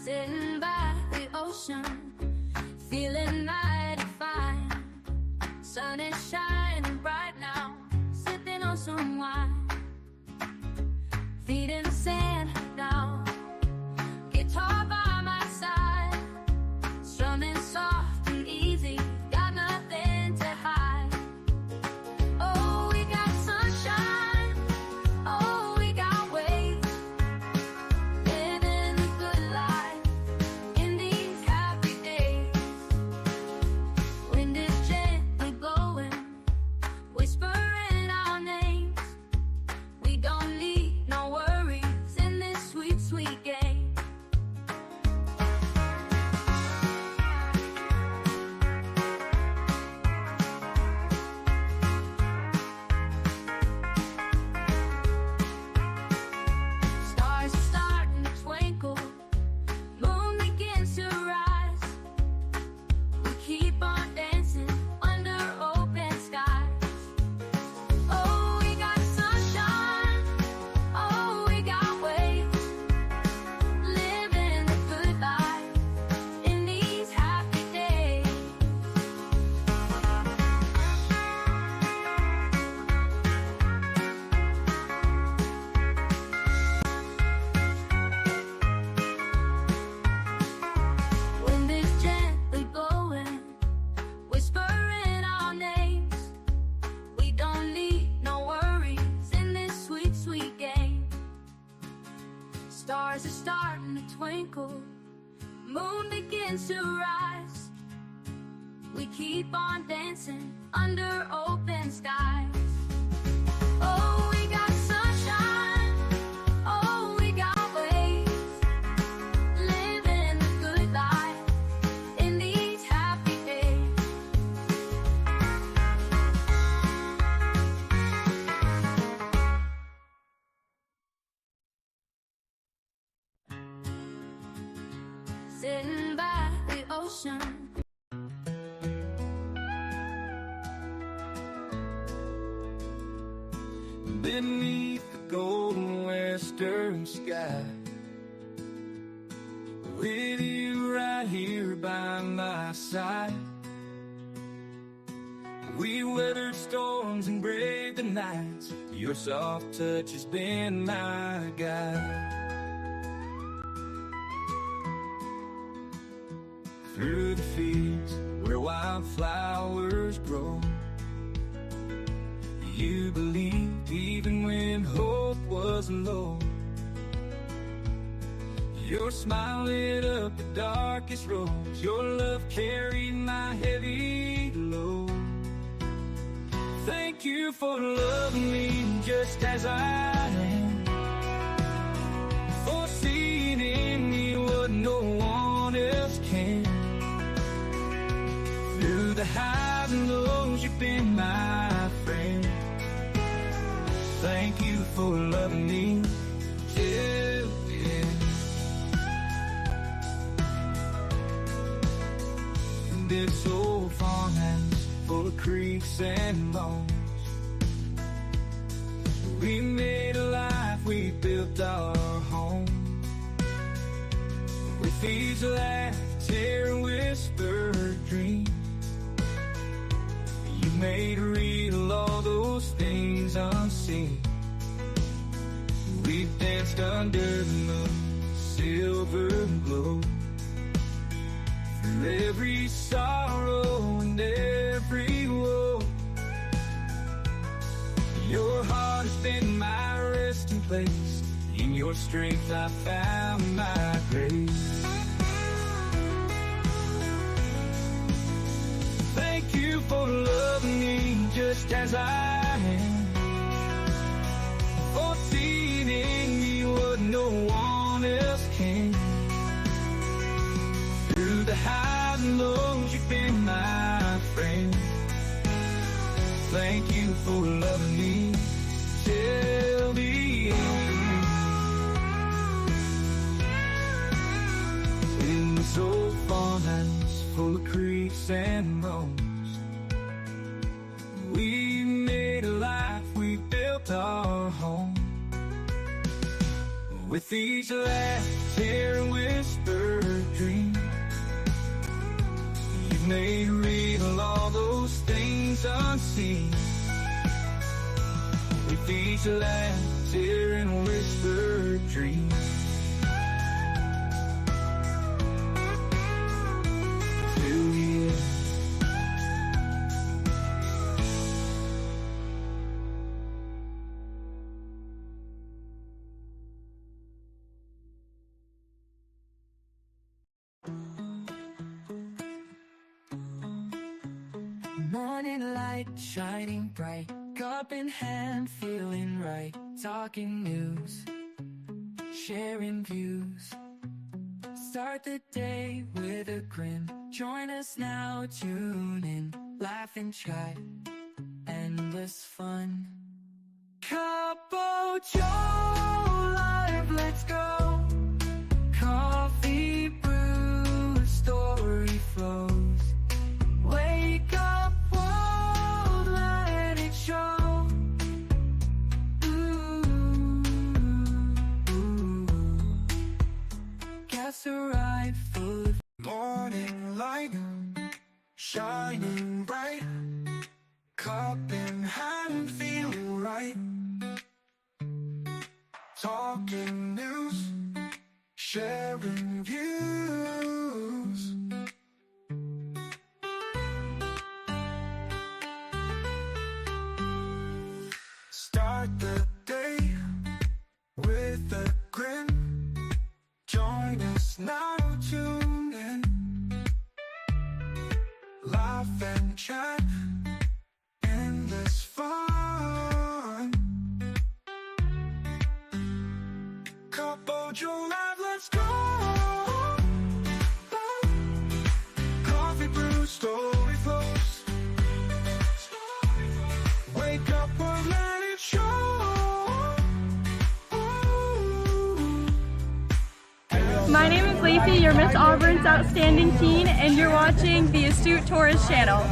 sitting by the ocean, feeling mighty fine. Sun is shining bright now, sipping on some wine. Feet in the sand now, guitar by my side, strumming soft and easy, got nothing to hide. Oh, we got sunshine, oh, we got waves, living a good life in these happy days. Wind is gently blowing, whispering our names. We don't need no worries in this sweet, sweet game. Stars are starting to twinkle, moon begins to rise. We keep on dancing under open skies. Oh, we got sunshine, oh, we got waves, living a good life in these happy days. Wind is gently blowing, whispering our names. We don't need no worries in this sweet, sweet game. Stars are starting to twinkle, moon begins to rise. We keep on dancing under open skies. Oh, we got sunshine, oh, we got waves, living a good life in these happy days. Sitting by the ocean, beneath the golden western sky, with you right here by my side. We weathered storms and braved the nights. Your soft touch has been my guide. Through the fields where wildflowers grow, you believed even when hope was low. Your smile lit up the darkest roads. Your love carried my heavy load. Thank you for loving me just as I am, for seeing in me what no one else can. Through the highs and lows, you've been my friend. Thank you for loving me till the end. This old farmhouse full of creeks and bones, we made a life, we built our home. With each laugh, tear, whispered dreams, you made real all those things unseen. We danced under the moon's silver glow, through every sorrow and every woe. Your heart has been my resting place. In your strength I found my grace. Thank you for loving me just as I am, for seeing in me what no one else can. Through the highs and lows, you've been my friend. Thank you for loving me till the end. In this old farmhouse full of creeks and bones, we made a life, we built our home. With each laugh, tear, and whisper may reveal all those things unseen. With each last tear and whispered dream. Till the end. Morning light shining bright, cup in hand, feeling right. Talking news, sharing views. Start the day with a grin. Join us now, tune in. Laugh and chat, endless fun. Cup of Joe live, let's go. Coffee brews, story flows. Wake up, world, let it show. Gas arrived full of morning light, shining bright. Cup in hand, feeling right. Talking news, sharing views. Start the day with a grin. Join us now, tune in. Laugh and chat, endless fun. Cup of Joe live, let's go. Coffee brew, story flows. Wake up or let it show. My name is Lacey, you're Miss Auburn's Outstanding Teen, and you're watching the Astute Tourist Channel.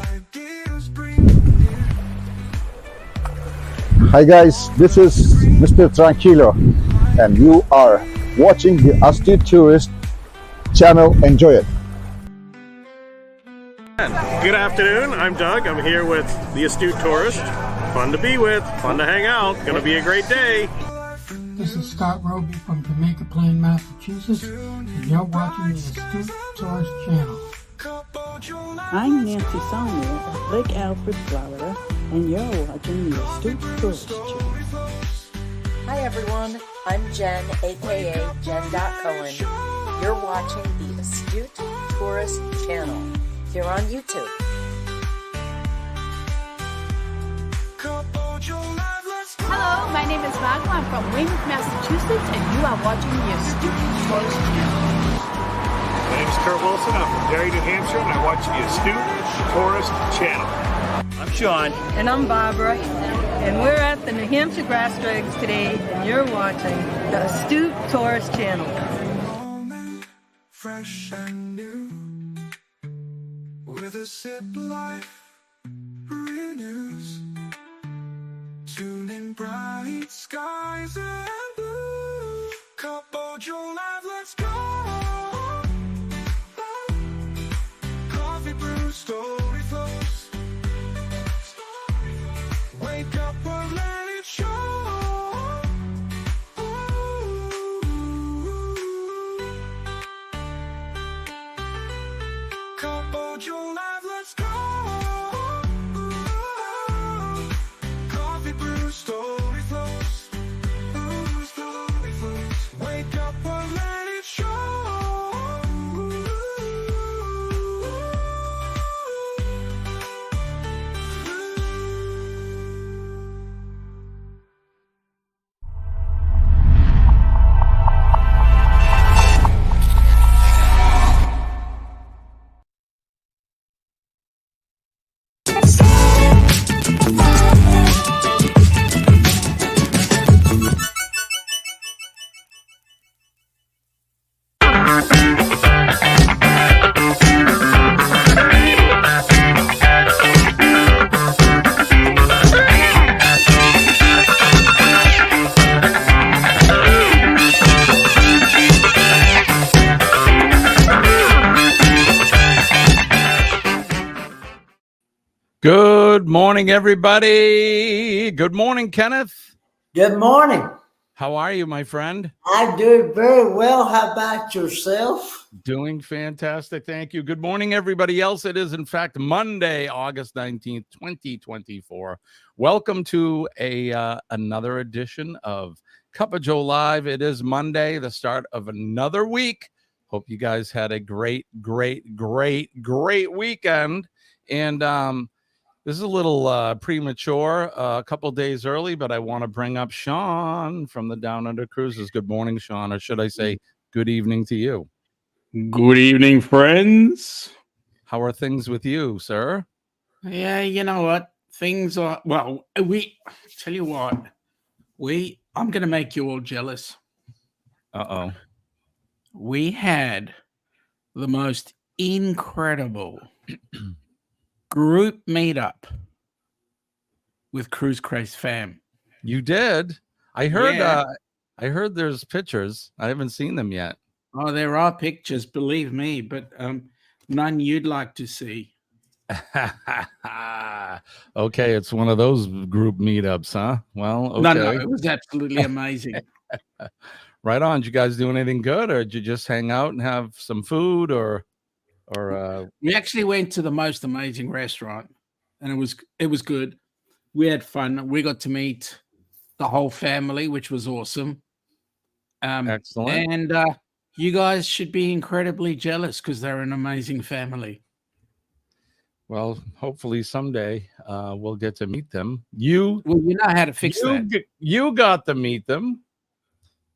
Hi guys, this is Mr. Tranquilo, and you are watching the Astute Tourist Channel. Enjoy it. Good afternoon, I'm Doug. I'm here with the Astute Tourist. Fun to be with, fun to hang out, gonna be a great day. This is Scott Roby from Jamaica Plain, Massachusetts, and you're watching the Astute Tourist Channel. I'm Nancy Samuel of Lake Alfred, Florida, and you're watching the Astute Tourist Channel. Hi everyone, I'm Jen, aka Jen.Cohen. You're watching the Astute Tourist Channel here on YouTube. Hello, my name is Michael. I'm from Weymouth, Massachusetts, and you are watching the Astute Tourist Channel. My name is Kurt Wilson. I'm from Derry, New Hampshire, and I watch the Astute Tourist Channel. I'm Sean. And I'm Barbara, and we're at the New Hampshire Grass Drags today, and you're watching the Astute Tourist Channel. Fresh and new, with a sip life renews. Tune in bright skies and blue. Cup of Joe live, let's go. Coffee brew, story flows. Wake up or let it show. Cup of Joe live, let's go. Coffee brew, story flows. Wake up or let it show. Good morning, everybody. Good morning, Kenneth. Good morning. How are you, my friend? I'm doing very well. How about yourself? Doing fantastic. Thank you. Good morning, everybody else. It is, in fact, Monday, August 19th, 2024. Welcome to another edition of Cup of Joe Live. It is Monday, the start of another week. Hope you guys had a great weekend. And this is a little premature, a couple days early, but I want to bring up Sean from the Down Under Cruises. Good morning, Sean, or should I say good evening to you? Good evening, friends. How are things with you, sir? Yeah, you know what? Things are, well, tell you what, I'm going to make you all jealous. Uh-oh. We had the most incredible group meetup with Cruise Craze fam. You did? I heard, Yeah. I heard there's pictures. I haven't seen them yet. Oh, there are pictures, believe me, but none you'd like to see. Okay, it's one of those group meetups, huh? Well, okay. No, it was absolutely amazing. Right on. Did you guys do anything good, or did you just hang out and have some food, or We actually went to the most amazing restaurant, and it was good. We had fun. We got to meet the whole family, which was awesome. Excellent. And you guys should be incredibly jealous because they're an amazing family. Well, hopefully someday we'll get to meet them. You know how to fix that. You got to meet them,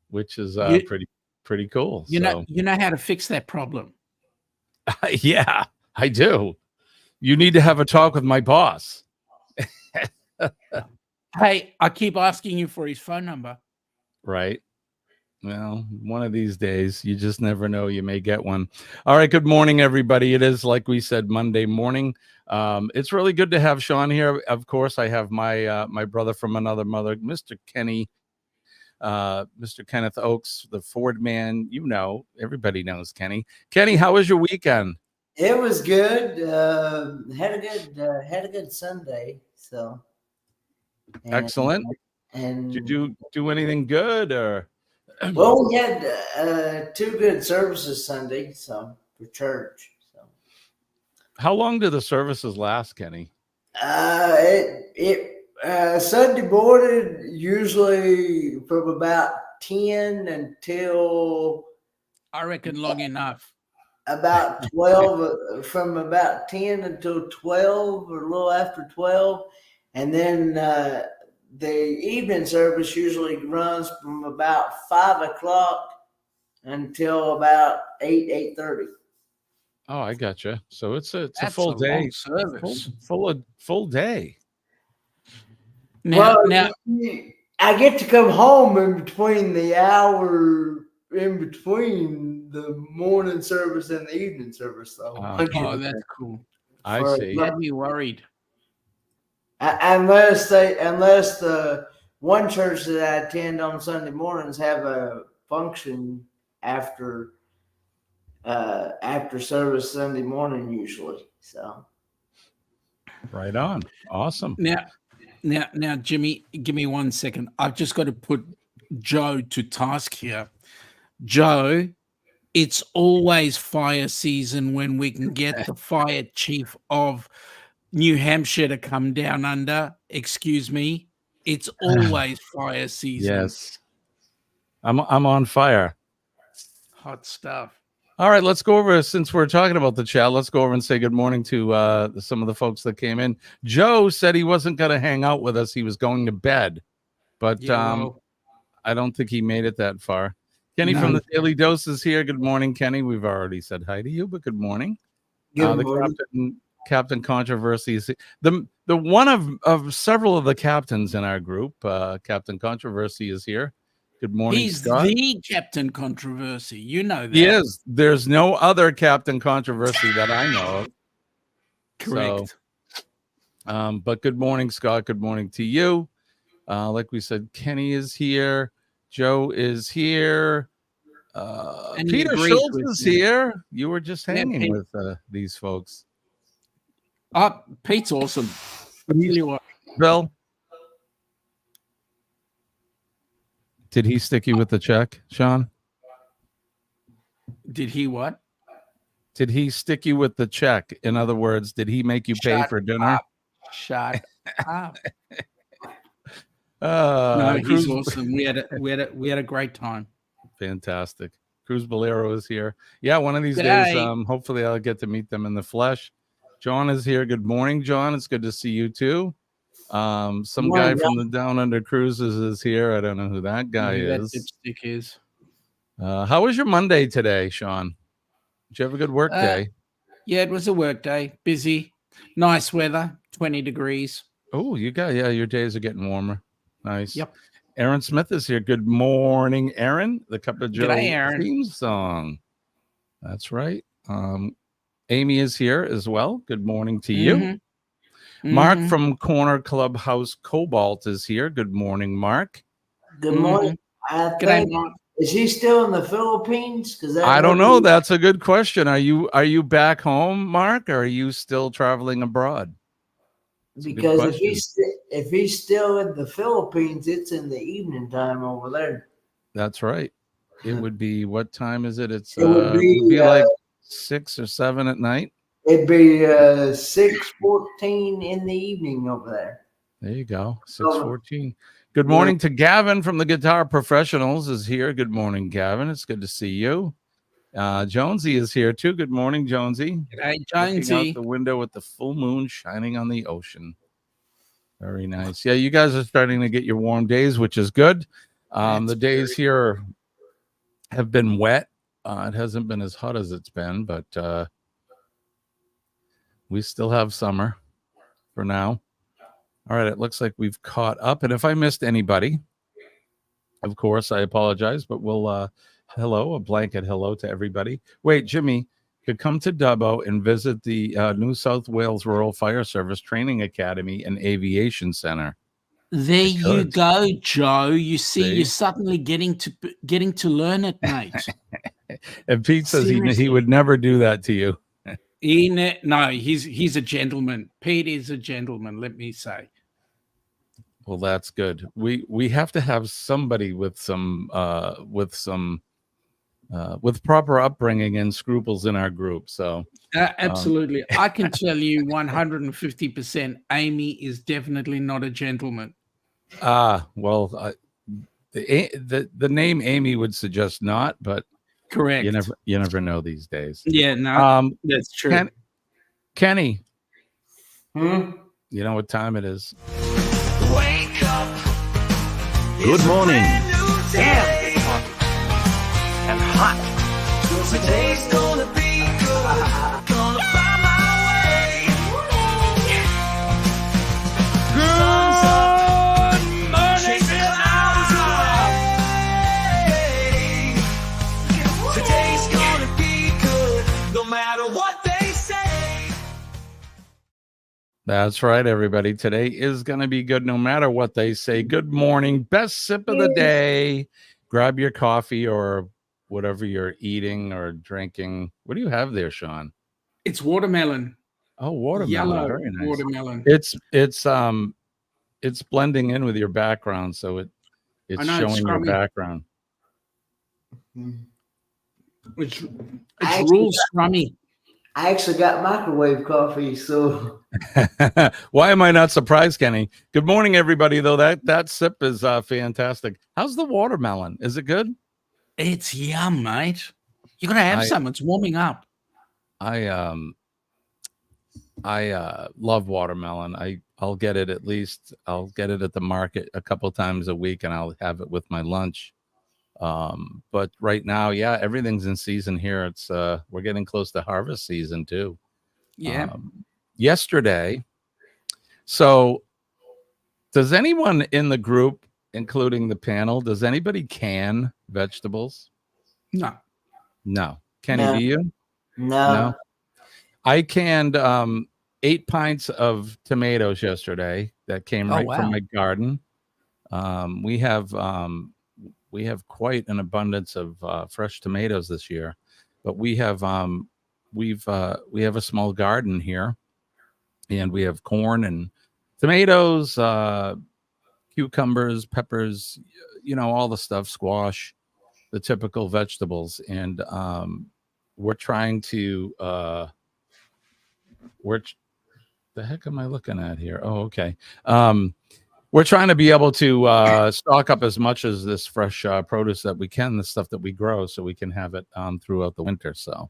which is pretty cool. You know how to fix that problem. Yeah, I do. You need to have a talk with my boss. Hey, I keep asking you for his phone number. Right. Well, one of these days, you just never know. You may get one. All right. Good morning, everybody. It is, like we said, Monday morning. It's really good to have Sean here. Of course, I have my my brother from another mother, Mr. Kenny, Mr. Kenneth Oakes, the Ford man. You know, everybody knows Kenny. Kenny, how was your weekend? It was good. Had a good Sunday. So excellent. And did you do anything good, or? Well, we had 2 good services Sunday, so for church. So, how long do the services last, Kenny? Sunday morning usually from about 10 until, I reckon, long enough. About 12, from about 10 until 12 or a little after 12, and then the evening service usually runs from about 5 o'clock until about 8:30. Oh, I gotcha. So it's a full That's a day long service. Full day. Now, I get to come home in between the hour in between the morning service and the evening service, though. Oh, that's cool. I see. I'd be worried. Unless the one church that I attend on Sunday mornings have a function after service Sunday morning usually. So right on. Awesome. Now, Jimmy, give me 1 second. I've just got to put Joe to task here. Joe, it's always fire season when we can get the fire chief of New Hampshire to come down under. Excuse me. It's always fire season. Yes. I'm on fire. Hot stuff. All right, let's go over, since we're talking about the chat, let's go over and say good morning to some of the folks that came in. Joe said he wasn't going to hang out with us. He was going to bed, but I don't think he made it that far. Kenny from the Daily Dose is here. Good morning, Kenny. We've already said hi to you, but good morning. Good morning. Captain Controversy is the one of several of the captains in our group. Captain Controversy is here. Good morning, He's Scott. the Captain Controversy. You know that. He is. There's no other Captain Controversy that I know of. Correct. So, but good morning, Scott. Good morning to you. Like we said, Kenny is here. Joe is here. Peter Schultz is here. You were just hanging with these folks. Pete's awesome. I tell you what. Bill, did he stick you with the check, Sean? Did he what? Did he stick you with the check? In other words, did he make you pay Shut for dinner? up. Shut up. No, he's awesome. We had a great time. Fantastic. Cruz Bolero is here. Yeah, one of these days, hopefully I'll get to meet them in the flesh. John is here. Good morning, John. It's good to see you too. Some guy from the Down Under Cruises is here. I don't know who that guy is. That dipstick is. How was your Monday today, Sean? Did you have a good work day? Yeah, it was a work day. Busy. Nice weather. 20 degrees. Oh, your days are getting warmer. Nice. Yep. Aaron Smith is here. Good morning, Aaron. The Cup of Joe theme song. That's right. Amy is here as well. Good morning to you. Mark from Corner Clubhouse Cobalt is here. Good morning, Mark. Good morning. G'day, Mark. Is he still in the Philippines? Because I don't know. That's a good question. Are you back home, Mark, or are you still traveling abroad? Because if he's still in the Philippines, it's in the evening time over there. That's right. It would be, what time is it? It would be like 6 or 7 at night. It'd be 6:14 in the evening over there. There you go. 6:14. Good morning to Gavin from the Guitar Professionals is here. Good morning, Gavin. It's good to see you. Jonesy is here too. Good morning, Jonesy. Hey, Jonesy. Looking out the window with the full moon shining on the ocean. Very nice. Yeah, you guys are starting to get your warm days, which is good. The days here have been wet. It hasn't been as hot as it's been, but we still have summer for now. All right, it looks like we've caught up. And if I missed anybody, of course, I apologize, but we'll a blanket hello to everybody. Wait, Jimmy could come to Dubbo and visit the New South Wales Rural Fire Service Training Academy and Aviation Center. There you go, Joe. You see, you're suddenly getting to learn it, mate. And Pete says he would never do that to you. No, he's a gentleman. Pete is a gentleman, let me say. Well, that's good. We have to have somebody with proper upbringing and scruples in our group. So absolutely, I can tell you 150%. Amy is definitely not a gentleman. Well, the name Amy would suggest not, but correct. You never know these days. Yeah, no, that's true. Kenny, you know what time it is? Wake up. Good morning. Damn. And hot. Today's gonna be good. Gonna find my way. Sun's up. Chase the clouds away. Today's gonna be good. No matter what they say. That's right, everybody. Today is going to be good no matter what they say. Good morning. Best sip of the day. Grab your coffee or whatever you're eating or drinking. What do you have there, Sean? It's watermelon. Oh, watermelon. Yellow very nice. Watermelon. It's blending in with your background, so it's showing your background. It's real scrummy. I actually got microwave coffee, so. Why am I not surprised, Kenny? Good morning, everybody. Though that sip is fantastic. How's the watermelon? Is it good? It's yum, mate. You're gonna have some. It's warming up. I love watermelon. I'll get it at least. I'll get it at the market a couple times a week, and I'll have it with my lunch. But right now, yeah, everything's in season here. It's we're getting close to harvest season too. Yeah. Yesterday. So does anyone in the group, including the panel, does anybody can vegetables? No. Kenny, No. do you? No. I canned 8 pints of tomatoes yesterday that came right from my garden. We have quite an abundance of fresh tomatoes this year, but we have a small garden here, and we have corn and tomatoes, cucumbers, peppers, all the stuff, squash, the typical vegetables. And we're trying to the heck am I looking at here? Oh, okay. We're trying to be able to stock up as much as this fresh produce that we can, the stuff that we grow, so we can have it throughout the winter. So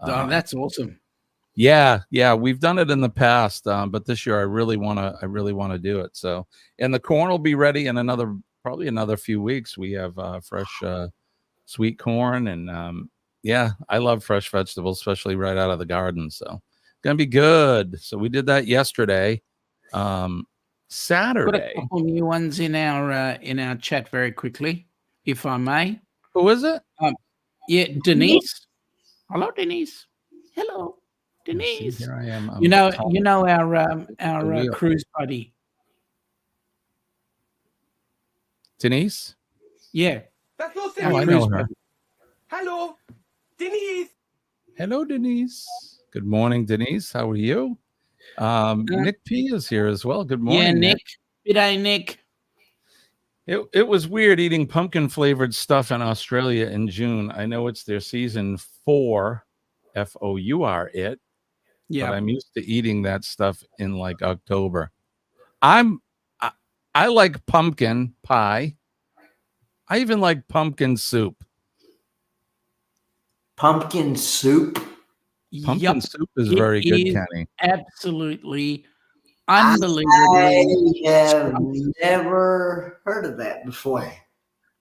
that's awesome. Yeah, we've done it in the past, but this year I really want to do it. So, and the corn will be ready in probably another few weeks. We have fresh sweet corn, and yeah, I love fresh vegetables, especially right out of the garden. So, it's gonna be good. So we did that yesterday. Saturday. Got a couple new ones in our chat very quickly, if I may. Who is it? Yeah, Denise. Hello, Denise. Hello, Denise. Here I am. You know our cruise buddy, Denise. Yeah. That's not Oh, I know her. Hello, Denise. Hello, Denise. Good morning, Denise. How are you? Nick P is here as well. Good morning. Yeah, Nick. Good day, Nick. It was weird eating pumpkin flavored stuff in Australia in June. I know it's their season 4, FOUR it. Yeah. But I'm used to eating that stuff in like October. I like pumpkin pie. I even like pumpkin soup. Pumpkin soup? Pumpkin soup is very good, Kenny. Absolutely unbelievably. I have never heard of that before.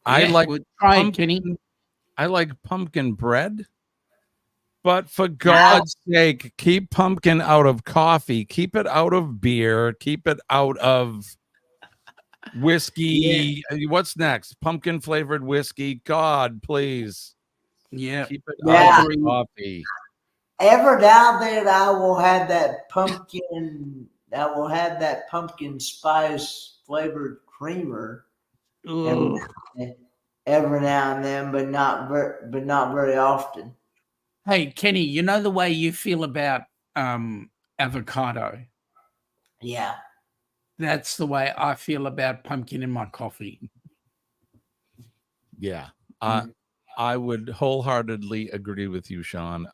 I like try it, Kenny. I like pumpkin bread. But for God's sake, keep pumpkin out of coffee. Keep it out of beer. Keep it out of whiskey. Yeah. What's next? Pumpkin flavored whiskey. God, please. Yeah. Keep it out of coffee. Ever now that I will have that pumpkin. I will have that pumpkin spice flavored creamer every now and then, but not very often. Hey, Kenny, you know the way you feel about avocado? Yeah. That's the way I feel about pumpkin in my coffee. Yeah. I would wholeheartedly agree with you, Sean.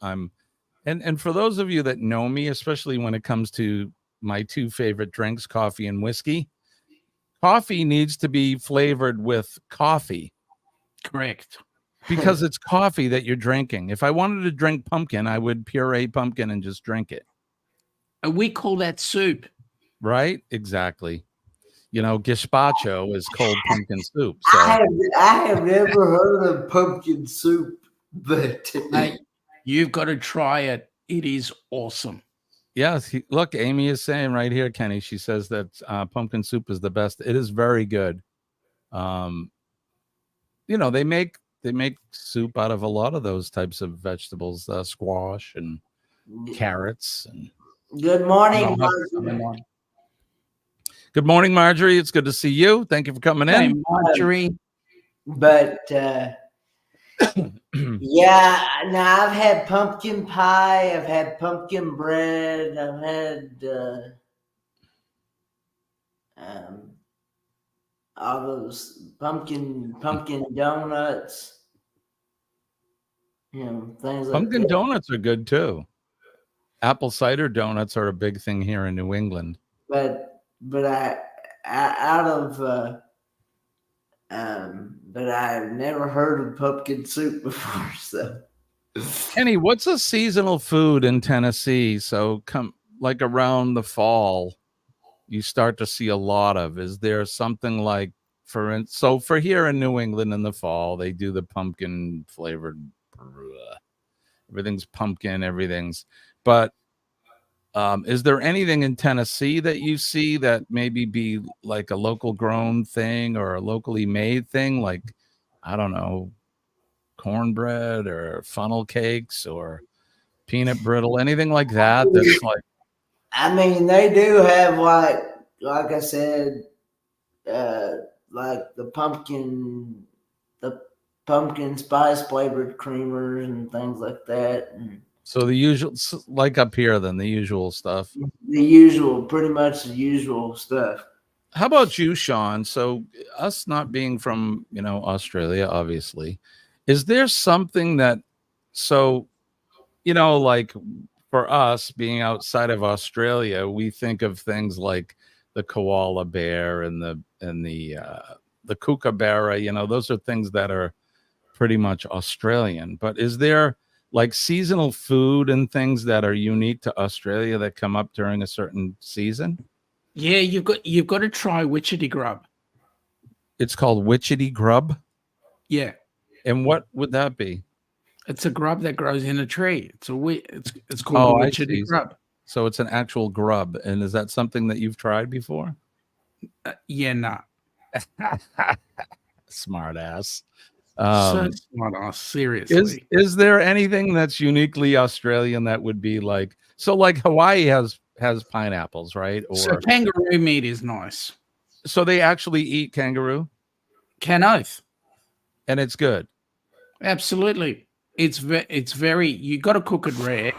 And for those of you that know me, especially when it comes to my 2 favorite drinks, coffee and whiskey, coffee needs to be flavored with coffee. Correct. Because it's coffee that you're drinking. If I wanted to drink pumpkin, I would puree pumpkin and just drink it. And we call that soup. Right? Exactly. Gazpacho is cold pumpkin soup. So. I have never heard of pumpkin soup, but hey, you've got to try it. It is awesome. Yes. Look, Amy is saying right here, Kenny, she says that pumpkin soup is the best. It is very good. They make soup out of a lot of those types of vegetables, squash and carrots. And good morning, Marjorie. Good morning, Marjorie. It's good to see you. Thank you for coming in. Hey, Marjorie. But yeah, now I've had pumpkin pie, I've had pumpkin bread, I've had all those pumpkin donuts, things like pumpkin donuts are good too. Apple cider donuts are a big thing here in New England. But I've never heard of pumpkin soup before. So, Kenny, what's a seasonal food in Tennessee? So come like around the fall, you start to see a lot of. Is there something like for here in New England in the fall, they do the pumpkin flavored. Everything's pumpkin. But is there anything in Tennessee that you see that maybe be like a local grown thing or a locally made thing? Like, I don't know, cornbread or funnel cakes or peanut brittle, anything like that? That's like, I mean, they do have like I said, like the pumpkin spice flavored creamers and things like that. And So the usual, like up here, then the usual stuff. The usual, pretty much the usual stuff. How about you, Sean? So us not being from, Australia, obviously, is there something that, so, like for us being outside of Australia, we think of things like the koala bear and the kookaburra, those are things that are pretty much Australian. But is there like seasonal food and things that are unique to Australia that come up during a certain season? Yeah, you've got to try witchetty grub. It's called witchetty grub. Yeah. And what would that be? It's a grub that grows in a tree. It's called a witchetty grub. So it's an actual grub. And is that something that you've tried before? Yeah, nah. Smart ass. So smart ass, seriously. Is there anything that's uniquely Australian that would be like, so like Hawaii has pineapples, right? Or so kangaroo meat is nice. So they actually eat kangaroo? Can oath. And it's good. Absolutely. It's very, you got to cook it rare,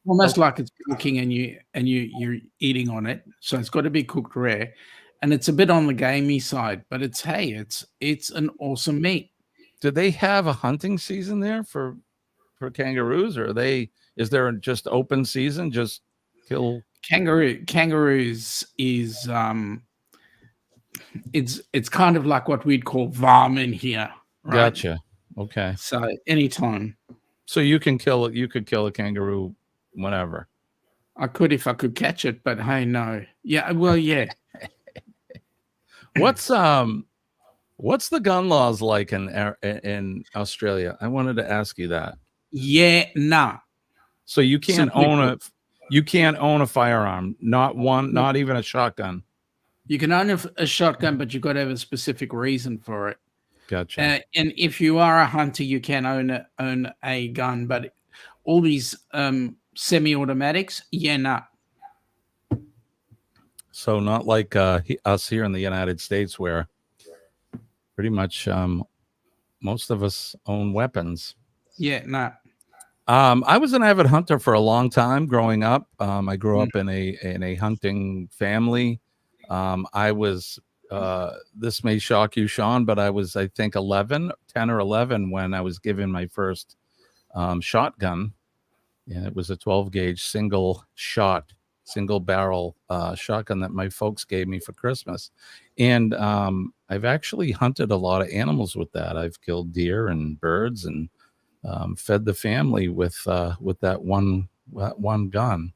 almost like it's cooking and you're eating on it. So it's got to be cooked rare, and it's a bit on the gamey side, but it's an awesome meat. Do they have a hunting season there for kangaroos, or is there just open season? Just kill kangaroos is it's kind of like what we'd call varmint here. Right? Gotcha. Okay. So anytime. So you could kill a kangaroo whenever. I could if I could catch it, but hey, no. Yeah, well, yeah. What's the gun laws like in Australia? I wanted to ask you that. Yeah, nah. So you can't own a firearm, not even a shotgun. You can own a shotgun, but you've got to have a specific reason for it. Gotcha. And if you are a hunter, you can own a gun, but all these semi-automatics, yeah, nah. So not like us here in the United States, where pretty much most of us own weapons. Yeah, nah. I was an avid hunter for a long time growing up. I grew up in a hunting family. I was this may shock you, Sean, but I was, I think, 10 or 11 when I was given my first shotgun. And it was a 12 gauge single barrel shotgun that my folks gave me for Christmas. And I've actually hunted a lot of animals with that. I've killed deer and birds and fed the family with that one gun.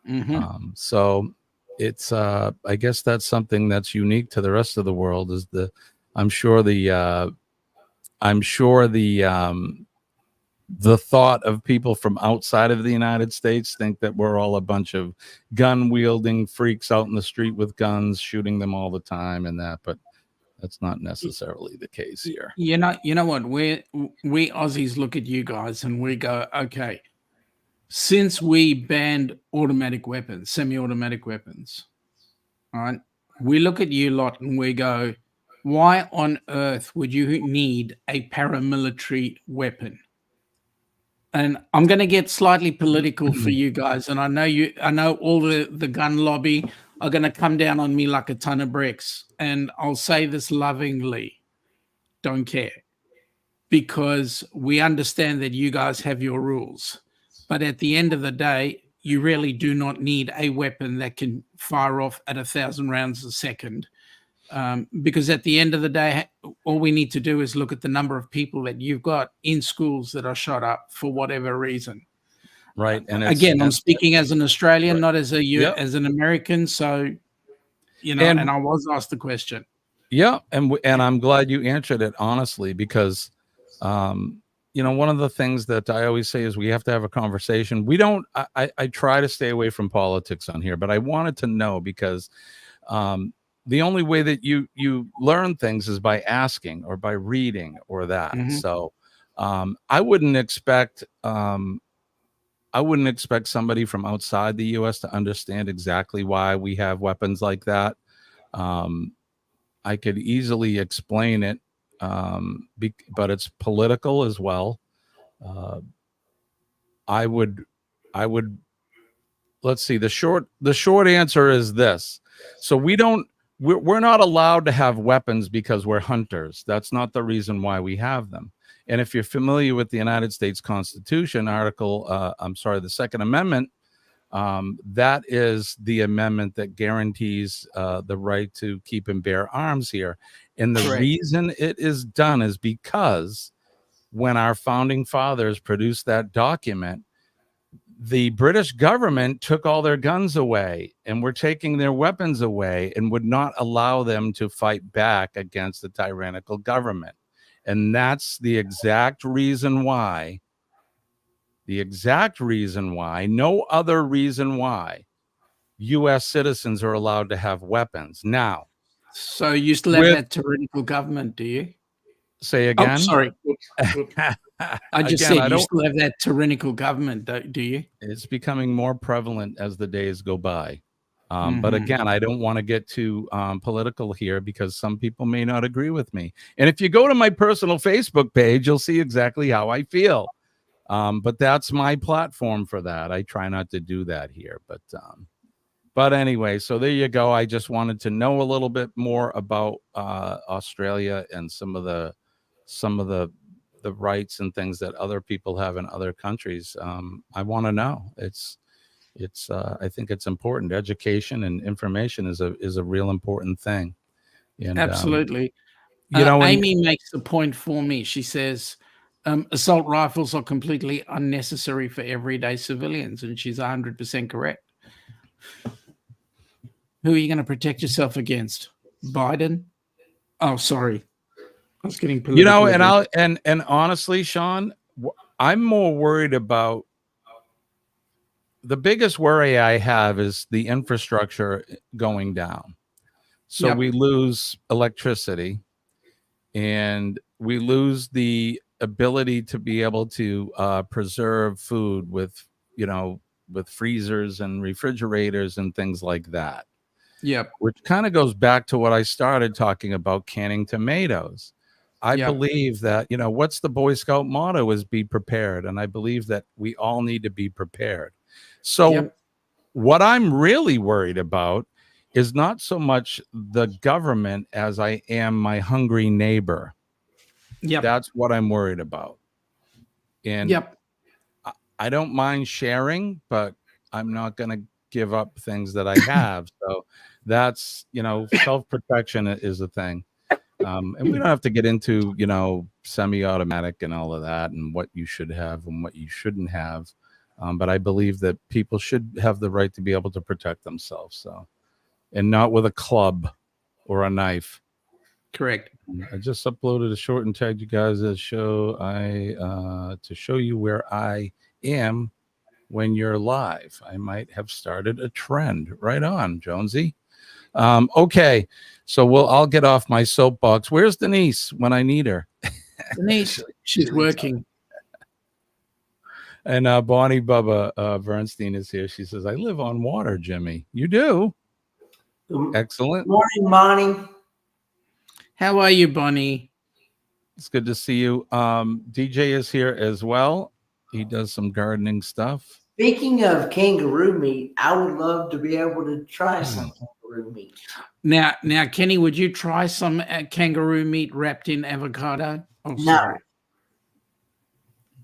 Mm-hmm. So it's I guess that's something that's unique to the rest of the world. Is I'm sure the thought of people from outside of the United States think that we're all a bunch of gun wielding freaks out in the street with guns, shooting them all the time and that, but that's not necessarily the case here. You know what? We Aussies look at you guys and we go, okay, since we banned automatic weapons, semi-automatic weapons, all right, we look at you lot and we go, why on earth would you need a paramilitary weapon? And I'm going to get slightly political for you guys. And I know all the gun lobby are going to come down on me like a ton of bricks. And I'll say this lovingly, don't care. Because we understand that you guys have your rules. But at the end of the day, you really do not need a weapon that can fire off at 1,000 rounds a second. Because at the end of the day, all we need to do is look at the number of people that you've got in schools that are shot up for whatever reason. Right. And again, I'm speaking as an Australian, not as as an American. So, and I was asked the question. Yeah. And I'm glad you answered it honestly, because, one of the things that I always say is we have to have a conversation. I try to stay away from politics on here, but I wanted to know because, the only way that you learn things is by asking or by reading or that. Mm-hmm. So I wouldn't expect somebody from outside the U.S. to understand exactly why we have weapons like that. I could easily explain it, but it's political as well. I would let's see. The short answer is this. So we're not allowed to have weapons because we're hunters. That's not the reason why we have them. And if you're familiar with the United States Constitution, the Second Amendment, that is the amendment that guarantees the right to keep and bear arms here. And the reason it is done is because when our founding fathers produced that document, the British government took all their guns away and were taking their weapons away and would not allow them to fight back against the tyrannical government. And that's the exact reason why, no other reason why U.S. citizens are allowed to have weapons. Now, so you still have that tyrannical government, do you? Say again? Oh, sorry. I just said you still have that tyrannical government, do you? It's becoming more prevalent as the days go by. But again, I don't want to get too political here because some people may not agree with me. And if you go to my personal Facebook page, you'll see exactly how I feel. But that's my platform for that. I try not to do that here. But anyway, so there you go. I just wanted to know a little bit more about Australia and some of the rights and things that other people have in other countries. I want to know. I think it's important. Education and information is a real important thing. And, absolutely. Amy makes the point for me. She says assault rifles are completely unnecessary for everyday civilians, and she's 100% correct. Who are you going to protect yourself against? Biden? Oh, sorry. I was getting political. And honestly, Sean, I'm more worried about the biggest worry I have is the infrastructure going down. So we lose electricity and we lose the ability to be able to preserve food with freezers and refrigerators and things like that. Yep. Which kind of goes back to what I started talking about, canning tomatoes. I believe that, what's the Boy Scout motto is be prepared. And I believe that we all need to be prepared. So what I'm really worried about is not so much the government as I am my hungry neighbor. Yep. That's what I'm worried about. And I don't mind sharing, but I'm not going to give up things that I have. So that's, self-protection is a thing. And we don't have to get into, semi-automatic and all of that and what you should have and what you shouldn't have. But I believe that people should have the right to be able to protect themselves. So, and not with a club or a knife. Correct. I just uploaded a short and tagged you guys to show you where I am when you're live. I might have started a trend. Right on, Jonesy. Okay, so I'll get off my soapbox. Where's Denise when I need her? Denise, she's working. And Bonnie Bubba Bernstein is here. She says, I live on water, Jimmy. You do? Excellent. Good morning, Bonnie. How are you, Bonnie? It's good to see you. DJ is here as well. He does some gardening stuff. Speaking of kangaroo meat, I would love to be able to try some kangaroo meat. Now, Kenny, would you try some kangaroo meat wrapped in avocado? Oh, no. Sorry.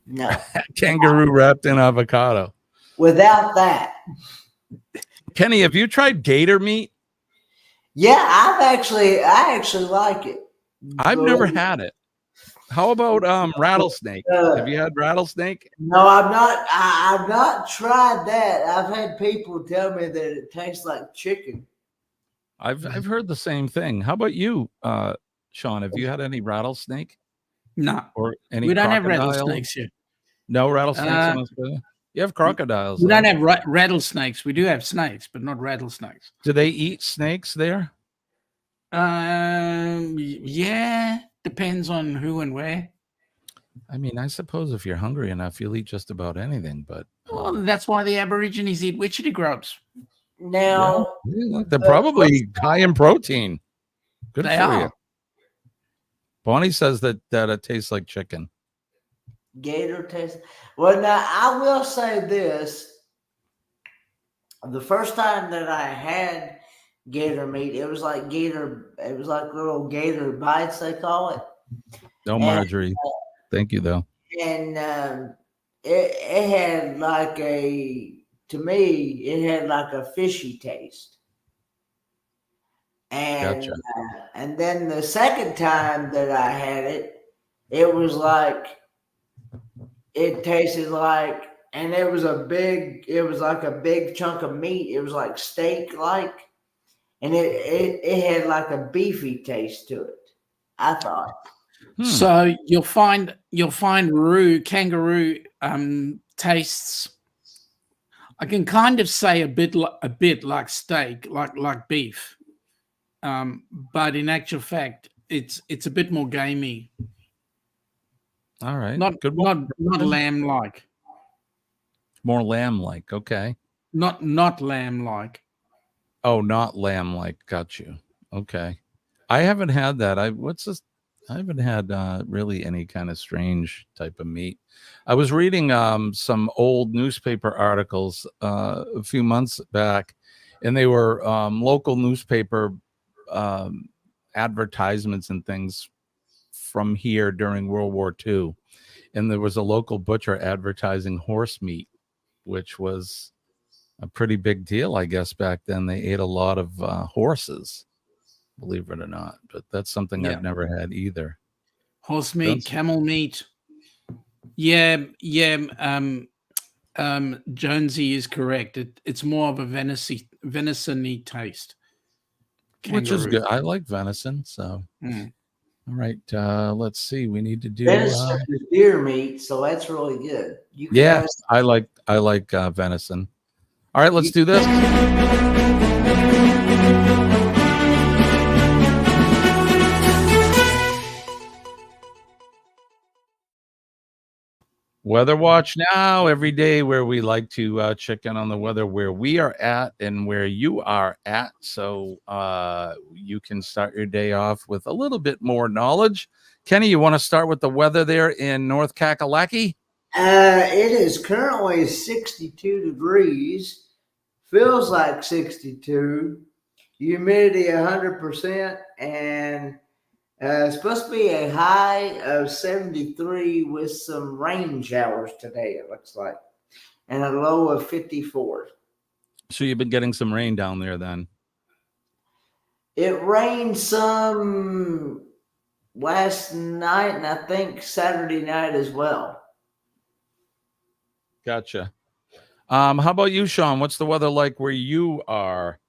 No. Kangaroo wrapped in avocado. Without that. Kenny, have you tried gator meat? Yeah, I actually like it. I've never had it. How about rattlesnake? Have you had rattlesnake? No, I've not. I've not tried that. I've had people tell me that it tastes like chicken. I've heard the same thing. How about you, Sean? Have you had any rattlesnake? No. Or any? We don't have rattlesnakes here. No rattlesnakes in Australia? You have crocodiles. We don't have rattlesnakes. We do have snakes, but not rattlesnakes. Do they eat snakes there? Yeah, depends on who and where. I mean, I suppose if you're hungry enough, you'll eat just about anything. But well, that's why the Aborigines eat witchetty grubs. Now they're probably high in protein. Good they for are. you. Bonnie says that it tastes like chicken. Gator taste. Well, now I will say this. The first time that I had gator meat, it was like little gator bites, they call it. No, And, Marjorie. Thank you, though. And it had like to me, it had like a fishy taste. And Gotcha. And then the second time that I had it, it was like it tasted like, and it was like a big chunk of meat. It was like steak like, and it had like a beefy taste to it, I thought. So you'll find kangaroo tastes. I can kind of say a bit like steak, like beef, but in actual fact, it's a bit more gamey. All right. Not lamb like. More lamb like. Okay. Not lamb like. Oh, not lamb like. Got you. Okay. I haven't had that. I haven't had really any kind of strange type of meat. I was reading some old newspaper articles a few months back, and they were local newspaper advertisements and things from here during World War II. And there was a local butcher advertising horse meat, which was a pretty big deal, I guess, back then. They ate a lot of horses, believe it or not. But that's something I've never had either. Horse meat, camel meat. Yeah. Jonesy is correct. It's more of a venison-y taste. Kangaroo. Which is good. I like venison, so. All right, let's see. We need to do venison is deer meat, so that's really good. I like venison. All right, let's do this. Weather watch now, every day where we like to check in on the weather where we are at and where you are at, so you can start your day off with a little bit more knowledge. Kenny, you want to start with the weather there in North Kakalaki? It is currently 62 degrees. Feels like 62. Humidity 100%, and it's supposed to be a high of 73 with some rain showers today, it looks like, and a low of 54. So you've been getting some rain down there then? It rained some last night, and I think Saturday night as well. Gotcha. How about you, Sean? What's the weather like where you are?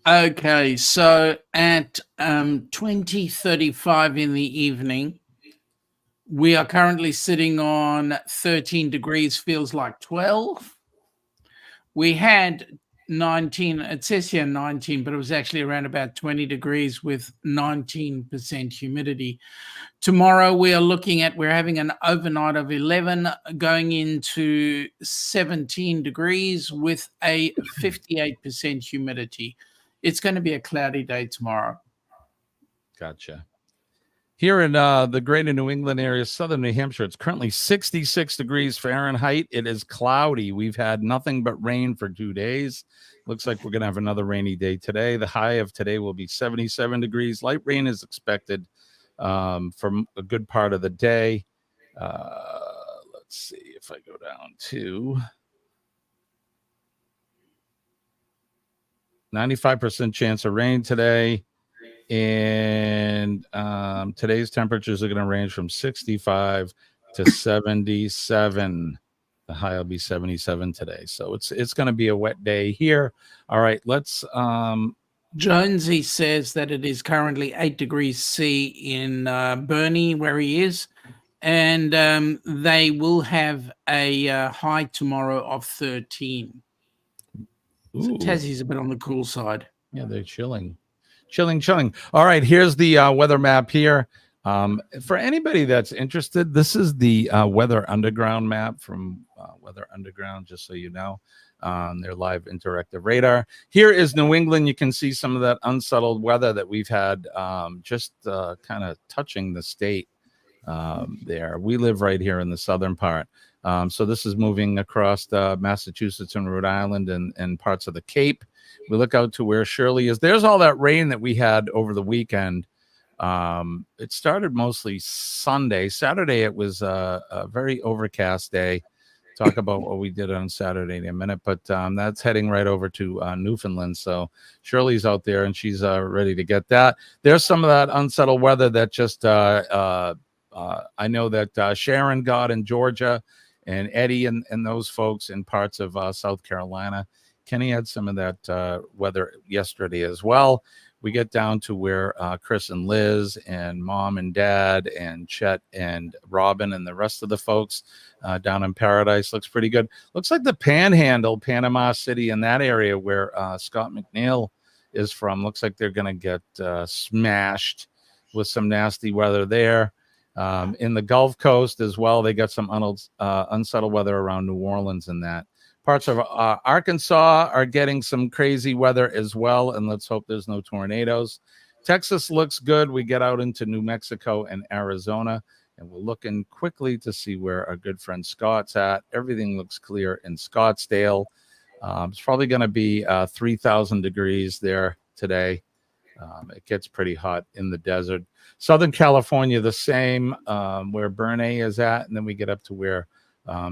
Okay, so at 20:35 in the evening, we are currently sitting on 13 degrees, feels like 12. We had 19, it says here 19, but it was actually around about 20 degrees with 19% humidity. Tomorrow we're having an overnight of 11 going into 17 degrees with a 58% humidity. It's going to be a cloudy day tomorrow. Gotcha. Here in the greater New England area, southern New Hampshire, it's currently 66 degrees Fahrenheit. It is cloudy. We've had nothing but rain for 2 days. Looks like we're going to have another rainy day today. The high of today will be 77 degrees. Light rain is expected for a good part of the day. Let's see if I go down to 95% chance of rain today. And today's temperatures are going to range from 65 to 77. The high will be 77 today. So it's going to be a wet day here. All right, let's Jonesy says that it is currently 8 degrees C in Burnie, where he is, and they will have a high tomorrow of 13. So Tassie's a bit on the cool side. Yeah, they're chilling. All right, here's the weather map here. For anybody that's interested, this is the Weather Underground map from Weather Underground, just so you know, on their live interactive radar. Here is New England. You can see some of that unsettled weather that we've had just kind of touching the state there. We live right here in the southern part. So this is moving across Massachusetts and Rhode Island and parts of the Cape. We look out to where Shirley is. There's all that rain that we had over the weekend. It started mostly Sunday. Saturday, it was a very overcast day. Talk about what we did on Saturday in a minute, but that's heading right over to Newfoundland. So Shirley's out there and she's ready to get that. There's some of that unsettled weather that just I know that Sharon got in Georgia and Eddie and those folks in parts of South Carolina. Kenny had some of that weather yesterday as well. We get down to where Chris and Liz and Mom and Dad and Chet and Robin and the rest of the folks down in Paradise. Looks pretty good. Looks like the Panhandle, Panama City, in that area where Scott McNeil is from. Looks like they're going to get smashed with some nasty weather there. In the Gulf Coast as well, they got some unsettled weather around New Orleans and that. Parts of Arkansas are getting some crazy weather as well, and let's hope there's no tornadoes. Texas looks good. We get out into New Mexico and Arizona, and we're looking quickly to see where our good friend Scott's at. Everything looks clear in Scottsdale. It's probably going to be 3,000 degrees there today. It gets pretty hot in the desert. Southern California, the same, where Bernay is at, and then we get up to where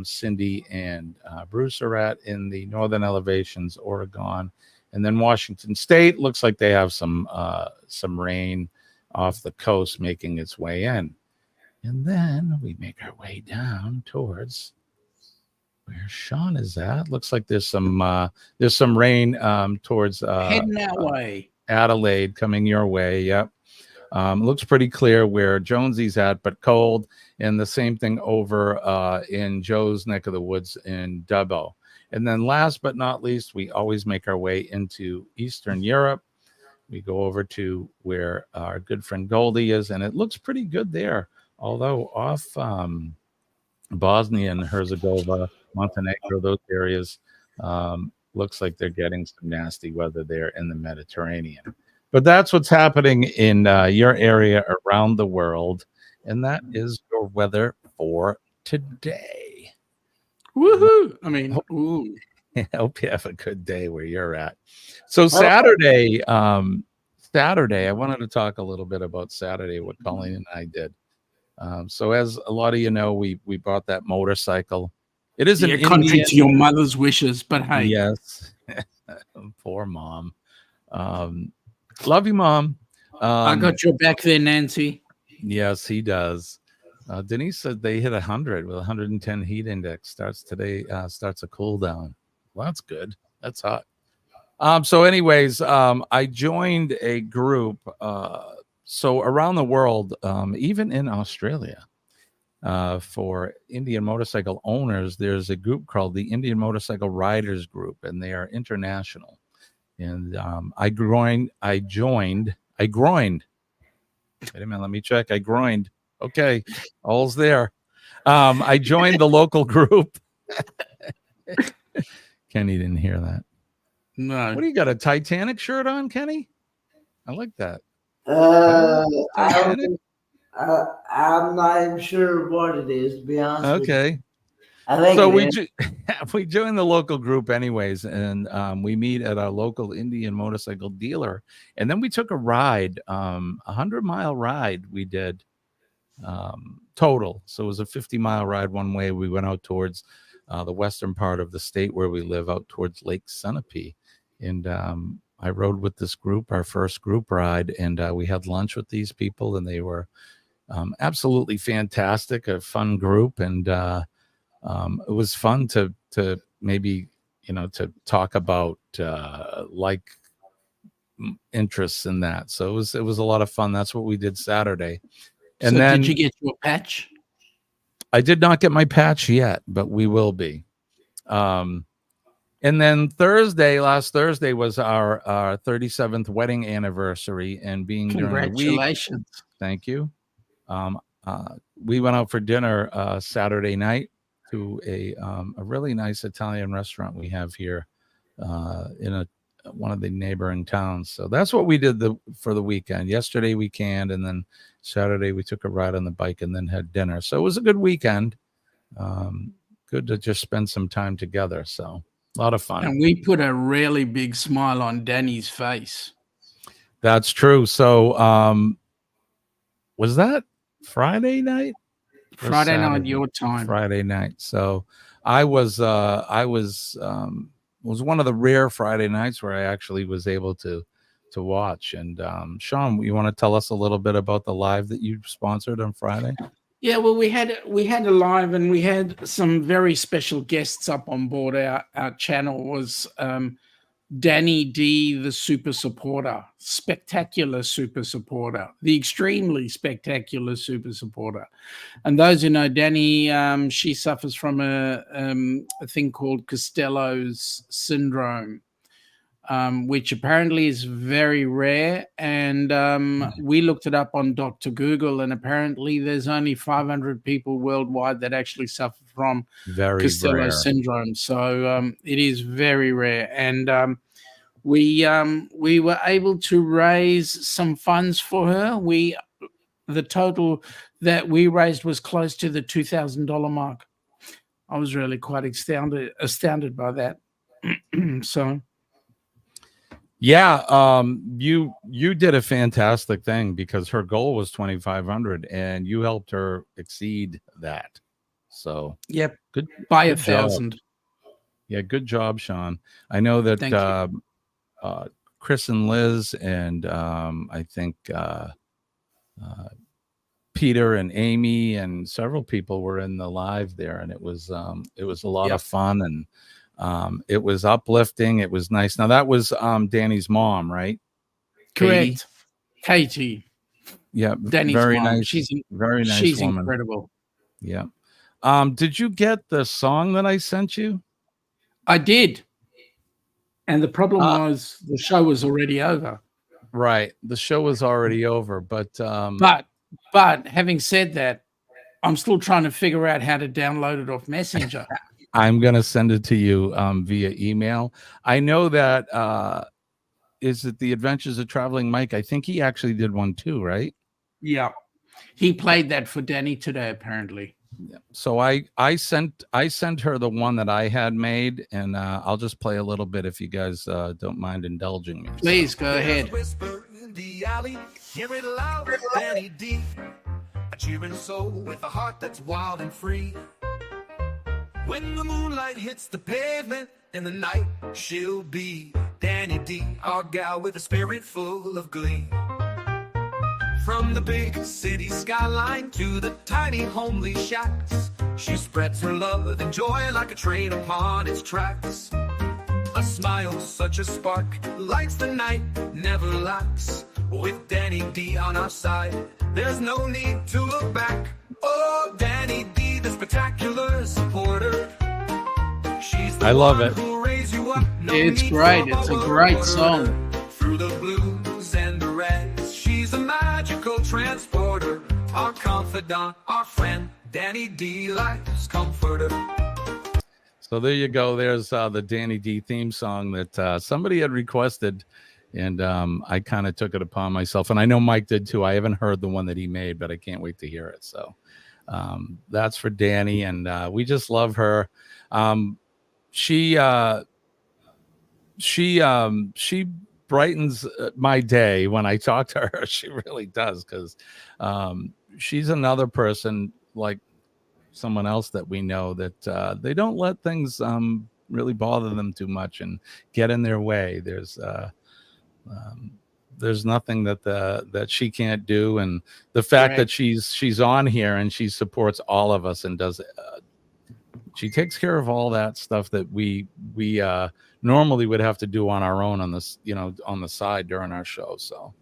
Cindy and Bruce are at in the northern elevations, Oregon, and then Washington State looks like they have some rain off the coast making its way in, and then we make our way down towards where Sean is at. Looks like there's some rain towards heading that way. Adelaide coming your way. Yep. Looks pretty clear where Jonesy's at, but cold. And the same thing over in Joe's neck of the woods in Dubbo. And then last but not least, we always make our way into Eastern Europe. We go over to where our good friend Goldie is, and it looks pretty good there. Although off Bosnia and Herzegovina, Montenegro, those areas, looks like they're getting some nasty weather there in the Mediterranean. But that's what's happening in your area around the world. And that is your weather for today. Woohoo! I mean, ooh. I hope you have a good day where you're at. So Saturday, I wanted to talk a little bit about Saturday, what Colleen and I did. So as a lot of you know, we bought that motorcycle. It is an contrary to your mother's wishes, but hey. Yes. Poor mom. Love you, Mom. I got your back there, Nancy. Yes, he does. Denise said they hit 100 with 110 heat index. Starts a cool down. Well, that's good. That's hot. So anyways, I joined a group. So around the world, even in Australia, for Indian motorcycle owners, there's a group called the Indian Motorcycle Riders Group, and they are international. And I groined. Wait a minute, let me check. I groined. Okay, all's there. I joined the local group. Kenny didn't hear that. No. What do you got? A Titanic shirt on, Kenny? I like that. I'm not even sure what it is, to be honest with you. Okay. I think so we joined the local group anyways, and we meet at our local Indian motorcycle dealer, and then we took a ride, 100-mile ride we did total. So it was a 50-mile ride one way. We went out towards the western part of the state where we live, out towards Lake Sunapee, and I rode with this group, our first group ride, and we had lunch with these people, and they were absolutely fantastic, a fun group, and it was fun to maybe, to talk about like interests in that. So it was a lot of fun. That's what we did Saturday. And so then did you get your patch? I did not get my patch yet, but we will be. And then last Thursday was our 37th wedding anniversary, and being during the week. Congratulations. Thank you. We went out for dinner Saturday night to a really nice Italian restaurant we have here in one of the neighboring towns. So that's what we did for the weekend. Yesterday we canned, and then Saturday we took a ride on the bike and then had dinner. So it was a good weekend. Good to just spend some time together. So a lot of fun. And we put a really big smile on Danny's face. That's true. So was that Friday night? Friday night your time. Friday night. So I was it was one of the rare Friday nights where I actually was able to watch. And Sean, you want to tell us a little bit about the live that you sponsored on Friday? Yeah, well, we had a live, and we had some very special guests up on board. Our channel was Danny D, the super supporter, spectacular super supporter, the extremely spectacular super supporter. And those who know Danny, she suffers from a thing called Costello's syndrome, which apparently is very rare. And we looked it up on Dr. Google, and apparently there's only 500 people worldwide that actually suffer from Costello's syndrome. So it is very rare. And we were able to raise some funds for her. The total that we raised was close to the $2,000 mark. I was really quite astounded by that. So. Yeah, you did a fantastic thing, because her goal was 2,500 and you helped her exceed that. So yep, good by good 1,000. Yeah, good job, Sean. I know that Chris and Liz and I think Peter and Amy and several people were in the live there, and it was a lot of fun, and it was uplifting. It was nice. Now that was Danny's mom, right? Correct. Katie. Yeah, Danny's very mom. nice. She's very nice. She's woman. incredible. Yeah. Did you get the song that I sent you? I did. And the problem was the show was already over. Right. The show was already over, but having said that, I'm still trying to figure out how to download it off Messenger. I'm going to send it to you via email. I know that is it The Adventures of Traveling Mike? I think he actually did one too, right? Yeah. He played that for Danny today, apparently. Yeah. So I sent her the one that I had made, and I'll just play a little bit if you guys don't mind indulging me. Please go ahead. Whisper in the alley, hear it loud, Danny D, a cheering soul with a heart that's wild and free. When the moonlight hits the pavement in the night, she'll be Danny D, our gal with a spirit full of glee. From the big city skyline to the tiny homely shacks, she spreads her love and joy like a train upon its tracks. A smile, such a spark, lights the night, never lacks. With Danny D on our side, there's no need to look back. Oh, Danny D, the spectacular supporter. She's the I love one it. who'll raise you up. No It's need great. for It's a a great word. song. Through the blues and the reds, she's a magical transporter, our confidant, our friend, Danny D, life's comforter. So there you go. There's the Danny D theme song that somebody had requested, and I kind of took it upon myself. And I know Mike did too. I haven't heard the one that he made, but I can't wait to hear it. So that's for Danny, and we just love her. She brightens my day when I talk to her. She really does, because she's another person like someone else that we know that they don't let things really bother them too much and get in their way. There's nothing that she can't do, and the fact that she's on here and she supports all of us and does she takes care of all that stuff that we normally would have to do on our own on this, on the side during our show. So